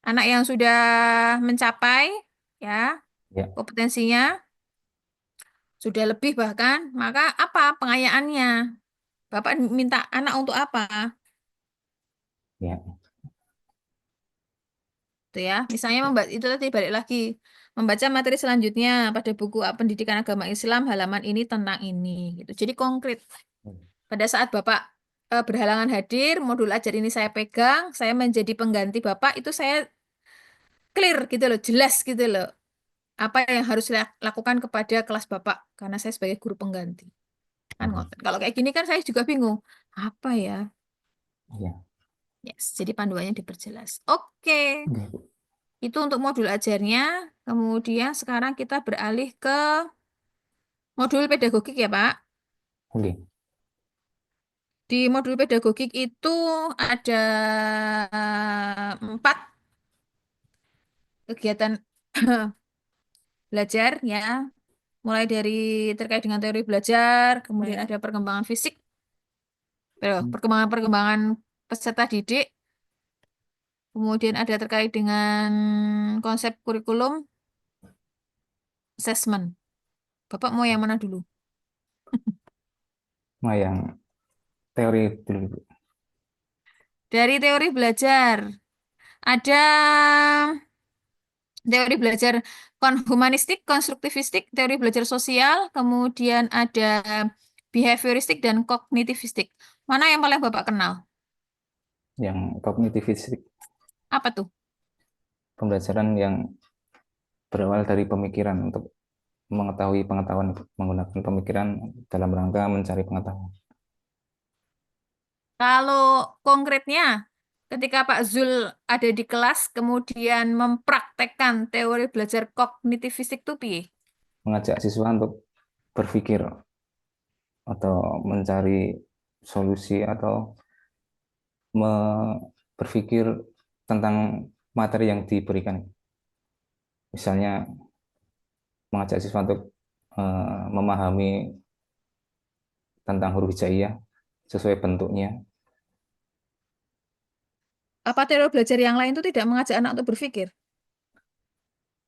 Speaker 1: Anak yang sudah mencapai ya
Speaker 2: ya,
Speaker 1: kompetensinya sudah lebih bahkan, maka apa pengayaannya? Bapak minta anak untuk apa?
Speaker 2: ya,
Speaker 1: Gitu ya. Misalnya membaca itu tadi balik lagi membaca materi selanjutnya pada buku pendidikan agama Islam halaman ini tentang ini gitu. Jadi konkret. Pada saat Bapak berhalangan hadir, modul ajar ini saya pegang, saya menjadi pengganti Bapak itu saya clear gitu loh, jelas gitu loh. Apa yang harus saya lakukan kepada kelas Bapak karena saya sebagai guru pengganti. Kan
Speaker 2: oke,
Speaker 1: ngoten. Kalau kayak gini kan saya juga bingung. Apa ya?
Speaker 2: ya,
Speaker 1: Yes, jadi panduannya diperjelas. Oke.
Speaker 2: oke,
Speaker 1: Itu untuk modul ajarnya. Kemudian sekarang kita beralih ke modul pedagogik ya, Pak.
Speaker 2: oke.
Speaker 1: Di modul pedagogik itu ada 4 kegiatan belajar ya. Mulai dari terkait dengan teori belajar, kemudian ada perkembangan fisik, perkembangan-perkembangan peserta didik, kemudian ada terkait dengan konsep kurikulum, assessment. Bapak mau yang mana dulu?
Speaker 2: Nah, yang teori dulu.
Speaker 1: Dari teori belajar. Ada teori belajar humanistik, konstruktivistik, teori belajar sosial, kemudian ada behavioristik dan kognitivistik. Mana yang paling Bapak kenal?
Speaker 2: Yang kognitivistik,
Speaker 1: Apa tuh?
Speaker 2: pembelajaran yang berawal dari pemikiran untuk mengetahui pengetahuan, menggunakan pemikiran dalam rangka mencari pengetahuan.
Speaker 1: Kalau konkretnya, ketika Pak Zul ada di kelas, kemudian mempraktekkan teori belajar kognitivistik itu piye?
Speaker 2: Mengajak siswa untuk berpikir atau mencari solusi atau berpikir tentang materi yang diberikan. Misalnya mengajak siswa untuk memahami tentang huruf hijaiyah sesuai bentuknya,
Speaker 1: Apa teori belajar yang lain itu tidak mengajak anak untuk berpikir?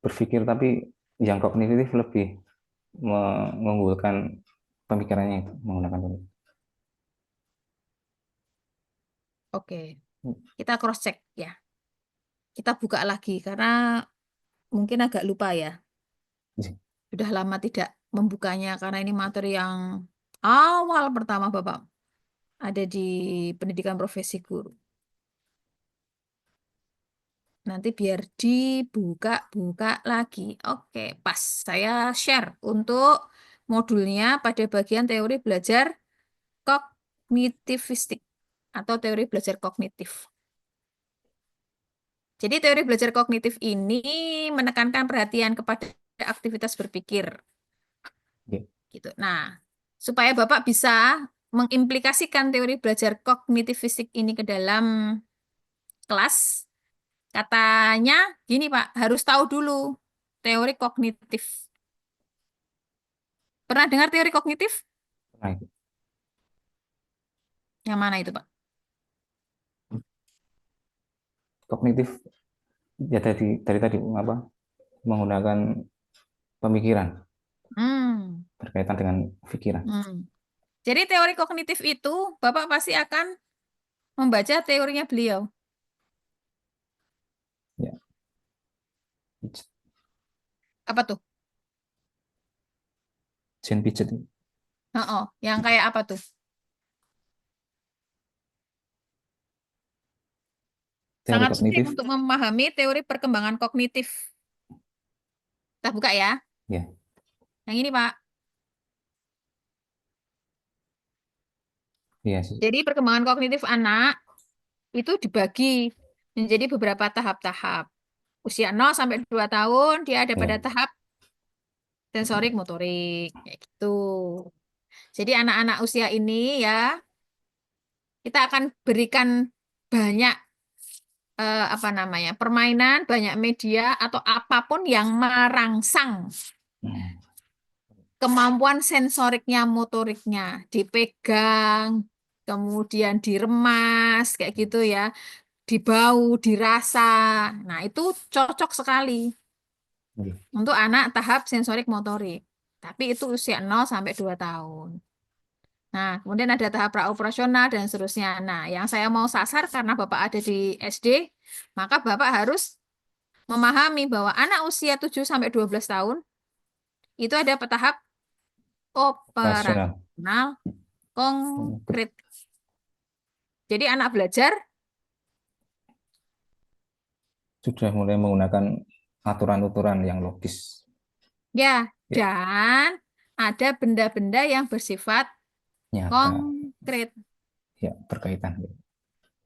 Speaker 2: berpikir tapi yang kognitif lebih mengunggulkan pemikirannya itu menggunakan pemikiran.
Speaker 1: Oke, kita cross check ya. Kita buka lagi karena mungkin agak lupa ya. Sudah lama tidak membukanya karena ini materi yang awal pertama Bapak ada di pendidikan profesi guru. Nanti biar dibuka-buka lagi. Oke, pas. Saya share untuk modulnya pada bagian teori belajar kognitivistik atau teori belajar kognitif. Jadi teori belajar kognitif ini menekankan perhatian kepada aktivitas berpikir
Speaker 2: Oke.
Speaker 1: gitu. Nah, supaya Bapak bisa mengimplikasikan teori belajar kognitivistik ini ke dalam kelas, katanya gini Pak, harus tahu dulu teori kognitif. Pernah dengar teori kognitif?
Speaker 2: Nah,
Speaker 1: Yang mana itu Pak?
Speaker 2: kognitif ya dari tadi apa menggunakan pemikiran
Speaker 1: Hmm.
Speaker 2: berkaitan dengan pikiran.
Speaker 1: Hmm. Jadi teori kognitif itu Bapak pasti akan membaca teorinya beliau.
Speaker 2: Ya,
Speaker 1: Apa tuh?
Speaker 2: Jane Piaget itu.
Speaker 1: Oh, yang kayak apa tuh?
Speaker 2: Teori
Speaker 1: Sangat sulit
Speaker 2: kognitif
Speaker 1: untuk memahami teori perkembangan kognitif. Kita buka ya.
Speaker 2: ya,
Speaker 1: Yang ini Pak.
Speaker 2: ya,
Speaker 1: Jadi perkembangan kognitif anak itu dibagi menjadi beberapa tahap-tahap. Usia 0 sampai 2 tahun dia ada pada
Speaker 2: ya,
Speaker 1: tahap sensorik motorik kayak gitu. Jadi anak-anak usia ini ya kita akan berikan banyak apa namanya permainan, banyak media atau apapun yang merangsang
Speaker 2: hmm,
Speaker 1: kemampuan sensoriknya, motoriknya, dipegang, kemudian diremas kayak gitu ya, dibau, dirasa. Nah, itu cocok sekali
Speaker 2: ya,
Speaker 1: untuk anak tahap sensorik motorik. Tapi itu usia 0 sampai 2 tahun. Nah, kemudian ada tahap praoperasional dan seterusnya. Nah, yang saya mau sasar karena Bapak ada di SD, maka Bapak harus memahami bahwa anak usia 7 sampai 12 tahun itu ada tahap
Speaker 2: rasional.
Speaker 1: operasional konkret. Jadi anak belajar
Speaker 2: Sudah mulai menggunakan aturan-aturan yang logis.
Speaker 1: ya
Speaker 2: Ya,
Speaker 1: dan ada benda-benda yang bersifat
Speaker 2: nyata,
Speaker 1: konkret.
Speaker 2: ya, berkaitan.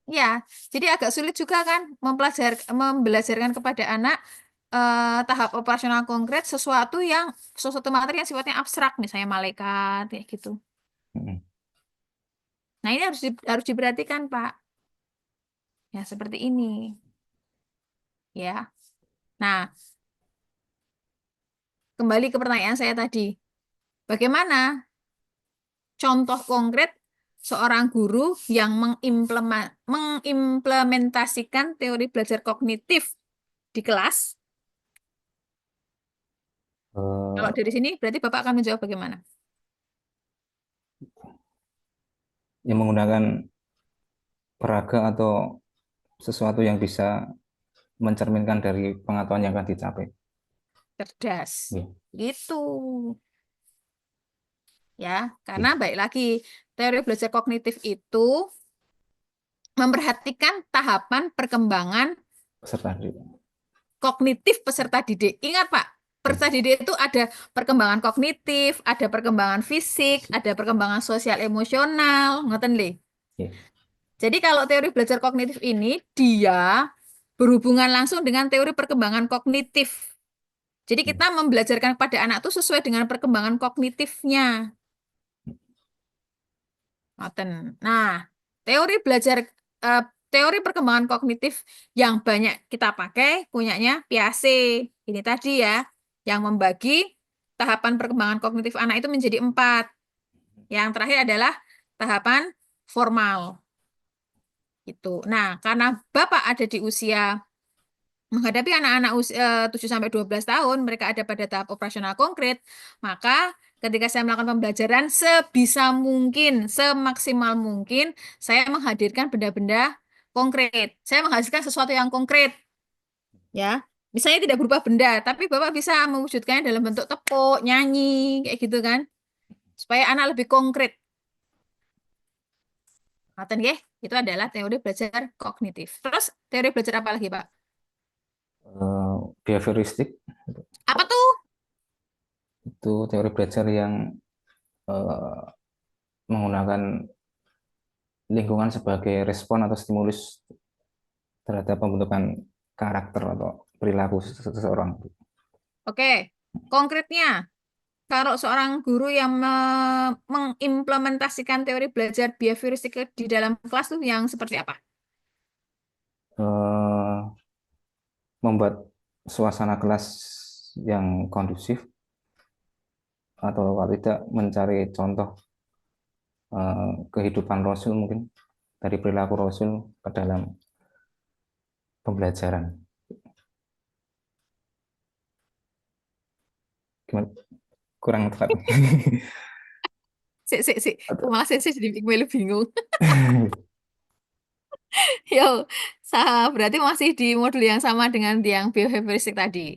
Speaker 1: Ya, jadi agak sulit juga kan membelajarkan kepada anak tahap operasional konkret sesuatu materi yang sifatnya abstrak, misalnya malaikat kayak gitu.
Speaker 2: Hmm,
Speaker 1: Nah, ini harus diperhatikan, Pak. Ya, seperti ini. Ya. Nah, kembali ke pertanyaan saya tadi. Bagaimana contoh konkret seorang guru yang mengimplementasikan teori belajar kognitif di kelas? Kalau
Speaker 2: eh,
Speaker 1: dari sini, berarti Bapak akan menjawab bagaimana?
Speaker 2: yang menggunakan peraga atau sesuatu yang bisa mencerminkan dari pengetahuan yang akan dicapai.
Speaker 1: Cerdas.
Speaker 2: Ya,
Speaker 1: Gitu. Ya, karena
Speaker 2: oke.
Speaker 1: baik lagi teori belajar kognitif itu memperhatikan tahapan perkembangan
Speaker 2: Peserta didik.
Speaker 1: kognitif peserta didik. Ingat, Pak,
Speaker 2: Ya,
Speaker 1: peserta didik itu ada perkembangan kognitif, ada perkembangan fisik, ada perkembangan sosial emosional, ngoten li.
Speaker 2: ya.
Speaker 1: Jadi kalau teori belajar kognitif ini dia berhubungan langsung dengan teori perkembangan kognitif. Jadi
Speaker 2: Ya.
Speaker 1: kita membelajarkan pada anak itu sesuai dengan perkembangan kognitifnya. Ngoten. Nah, teori belajar eh, teori perkembangan kognitif yang banyak kita pakai punyanya Piaget. Ini tadi ya, yang membagi tahapan perkembangan kognitif anak itu menjadi 4. Yang terakhir adalah tahapan formal. Gitu. Nah, karena Bapak ada di usia menghadapi anak-anak usia 7 sampai 12 tahun, mereka ada pada tahap operasional konkret, maka ketika saya melakukan pembelajaran sebisa mungkin, semaksimal mungkin, saya menghadirkan benda-benda konkret. Saya menghasilkan sesuatu yang konkret, ya. Misalnya tidak berupa benda, tapi Bapak bisa mewujudkannya dalam bentuk tepuk, nyanyi, kayak gitu kan, supaya anak lebih konkret. Ngaten nggih? Itu adalah teori belajar kognitif. Terus teori belajar apa lagi, Pak?
Speaker 2: Behavioristik
Speaker 1: Apa tuh?
Speaker 2: itu teori belajar yang eh, menggunakan lingkungan sebagai respon atau stimulus terhadap pembentukan karakter atau perilaku seseorang.
Speaker 1: Oke, konkretnya, kalau seorang guru yang mengimplementasikan teori belajar behavioristik di dalam kelas tuh yang seperti apa?
Speaker 2: Eh, Membuat suasana kelas yang kondusif atau kalau tidak mencari contoh kehidupan Rasul mungkin dari perilaku Rasul ke dalam pembelajaran. Gimana? Kurang tepat.
Speaker 1: Sik, sik, sik.
Speaker 2: Atau-
Speaker 1: Malah sik, sik, jadi bikin bingung. Yo, berarti masih di modul yang sama dengan yang behavioristik tadi.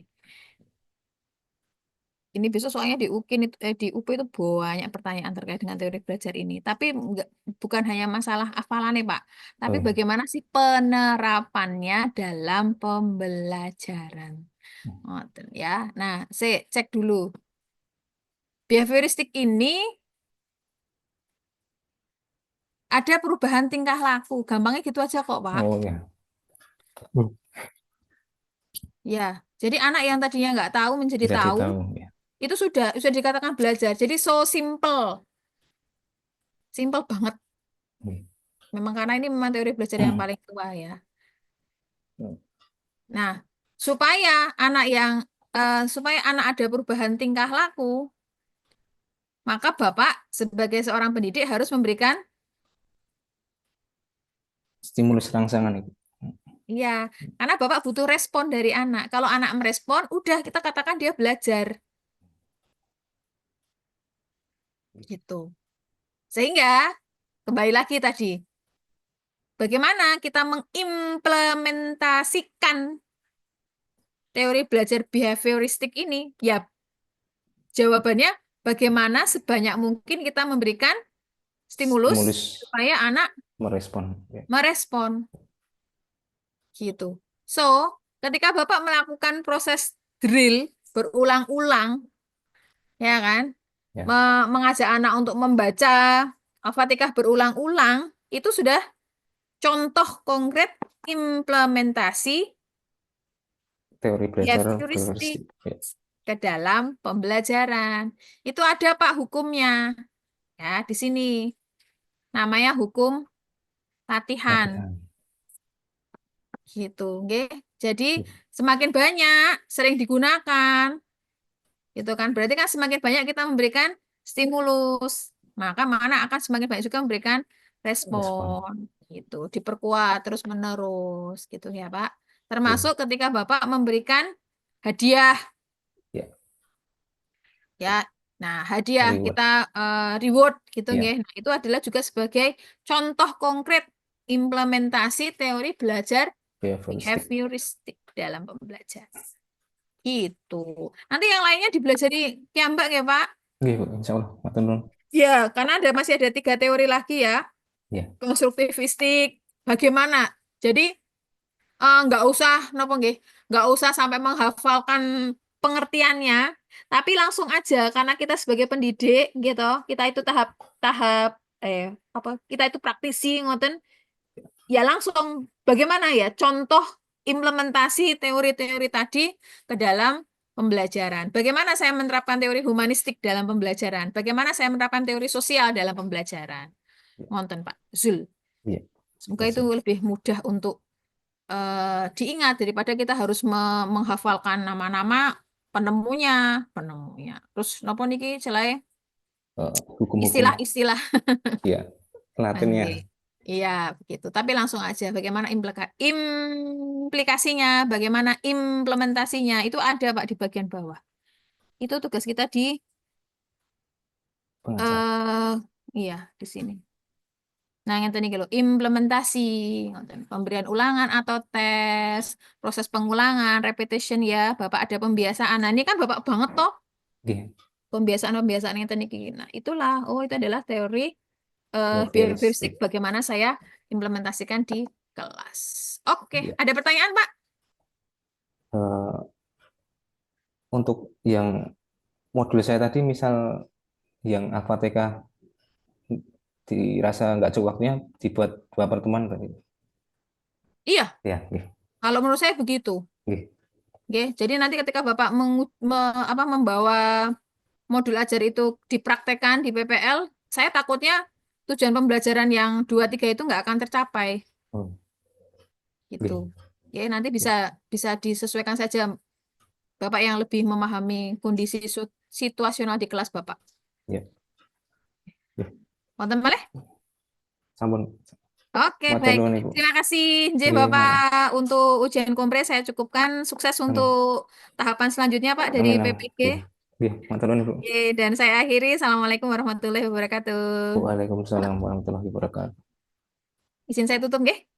Speaker 1: Ini besok soalnya di UKIN itu, di UP itu banyak pertanyaan terkait dengan teori belajar ini. Tapi bukan hanya masalah hafalannya, Pak.
Speaker 2: Oh
Speaker 1: Tapi
Speaker 2: ya.
Speaker 1: bagaimana sih penerapannya dalam pembelajaran. Ngoten ya. Nah, saya cek dulu. Behavioristik ini ada perubahan tingkah laku. Gampangnya gitu aja kok, Pak.
Speaker 2: Oh ya.
Speaker 1: Ya, jadi anak yang tadinya nggak tahu menjadi
Speaker 2: Tidak
Speaker 1: tahu,
Speaker 2: ditahu ya.
Speaker 1: itu sudah dikatakan belajar. Jadi so simple, simple banget.
Speaker 2: Hmm.
Speaker 1: Memang karena ini memang teori belajar yang paling tua ya. Nah, supaya supaya anak ada perubahan tingkah laku, maka Bapak sebagai seorang pendidik harus memberikan,
Speaker 2: Stimulus rangsangan itu.
Speaker 1: iya, karena Bapak butuh respon dari anak. Kalau anak merespon, udah kita katakan dia belajar gitu. Sehingga kembali lagi tadi, bagaimana kita mengimplementasikan teori belajar behavioristik ini? Ya, jawabannya bagaimana sebanyak mungkin kita memberikan stimulus
Speaker 2: Stimulus
Speaker 1: supaya anak
Speaker 2: merespon ya.
Speaker 1: merespon gitu. So, ketika Bapak melakukan proses drill berulang-ulang, ya kan,
Speaker 2: Ya,
Speaker 1: mengajak anak untuk membaca Al-Fatihah berulang-ulang, itu sudah contoh konkret implementasi
Speaker 2: teori belajar
Speaker 1: behavioristik
Speaker 2: berbasis ya.
Speaker 1: ke dalam pembelajaran. Itu ada Pak hukumnya, ya di sini namanya hukum latihan
Speaker 2: Latihan.
Speaker 1: gitu, nggih. Jadi semakin banyak sering digunakan, gitu kan. Berarti kan semakin banyak kita memberikan stimulus, maka mana akan semakin banyak juga memberikan
Speaker 2: Respon.
Speaker 1: respon, gitu. Diperkuat terus menerus, gitu ya Pak.
Speaker 2: Ya,
Speaker 1: Termasuk ketika Bapak memberikan hadiah,
Speaker 2: ya,
Speaker 1: ya. Nah, hadiah
Speaker 2: reward.
Speaker 1: kita reward gitu
Speaker 2: Ya,
Speaker 1: nggih. Nah, itu adalah juga sebagai contoh konkret implementasi teori belajar
Speaker 2: behavioristik.
Speaker 1: behavioristik dalam pembelajaran. Itu. Nanti yang lainnya dipelajari Mbak ya, Pak?
Speaker 2: Nggih, Bu, insya Allah. Matur nuwun.
Speaker 1: Ya, karena masih ada 3 teori lagi ya.
Speaker 2: Ya,
Speaker 1: Konstruktivistik, bagaimana? Jadi nggak usah nopo nggih, nggak usah sampai menghafalkan pengertiannya, tapi langsung aja karena kita sebagai pendidik gitu, kita itu tahap eh apa? Kita itu praktisi ngoten, ya langsung bagaimana ya contoh implementasi teori-teori tadi ke dalam pembelajaran. Bagaimana saya menerapkan teori humanistik dalam pembelajaran? Bagaimana saya menerapkan teori sosial dalam pembelajaran? Ngonten Pak Zul.
Speaker 2: iya.
Speaker 1: Semoga itu
Speaker 2: Masih.
Speaker 1: lebih mudah untuk diingat daripada kita harus menghafalkan nama-nama penemunya, penemunya. Terus nopo niki celai
Speaker 2: Hukum-hukum,
Speaker 1: istilah-istilah.
Speaker 2: ya, Latinnya.
Speaker 1: Oke. Iya, begitu. Tapi langsung aja bagaimana implikasinya, bagaimana implementasinya itu ada Pak di bagian bawah. Itu tugas kita di
Speaker 2: Pengajar.
Speaker 1: eh iya di sini. Nah, yang tadi gitu, implementasi, ngoten. Pemberian ulangan atau tes, proses pengulangan, repetition ya, Bapak ada pembiasaan. Nah, ini kan Bapak banget toh,
Speaker 2: Nggih,
Speaker 1: pembiasaan-pembiasaan yang tadi. Nah, itulah, oh itu adalah teori behavioristik,
Speaker 2: behavioristik.
Speaker 1: bagaimana saya implementasikan di kelas. Oke,
Speaker 2: Ya.
Speaker 1: ada pertanyaan, Pak?
Speaker 2: Eh, untuk yang modul saya tadi, misal yang Alfa-TK dirasa nggak cukup waktunya, dibuat 2 pertemuan berarti.
Speaker 1: Iya,
Speaker 2: Ya, nggih,
Speaker 1: kalau menurut saya begitu.
Speaker 2: nggih.
Speaker 1: Oke, jadi nanti ketika Bapak membawa modul ajar itu dipraktekkan di PPL, saya takutnya tujuan pembelajaran yang 2 3 itu nggak akan tercapai
Speaker 2: Oh,
Speaker 1: gitu.
Speaker 2: nggih.
Speaker 1: Ya, nanti bisa bisa disesuaikan saja Bapak yang lebih memahami kondisi situasional di kelas Bapak.
Speaker 2: Ya, nggih.
Speaker 1: Wonten malih?
Speaker 2: Sampun.
Speaker 1: Oke,
Speaker 2: Matur
Speaker 1: baik.
Speaker 2: nuwun, Ibu.
Speaker 1: Terima kasih, J
Speaker 2: Nggih,
Speaker 1: Bapak,
Speaker 2: matur.
Speaker 1: untuk ujian kompre saya cukupkan. Sukses untuk
Speaker 2: Amin.
Speaker 1: tahapan selanjutnya, Pak, dari
Speaker 2: Amin, amin.
Speaker 1: PPG.
Speaker 2: Nggih. Nggih, matur nuwun, Ibu.
Speaker 1: Oke, dan saya akhiri. Assalamualaikum warahmatullahi wabarakatuh.
Speaker 2: Waalaikumsalam warahmatullahi wabarakatuh.
Speaker 1: Izin saya tutup, nggih.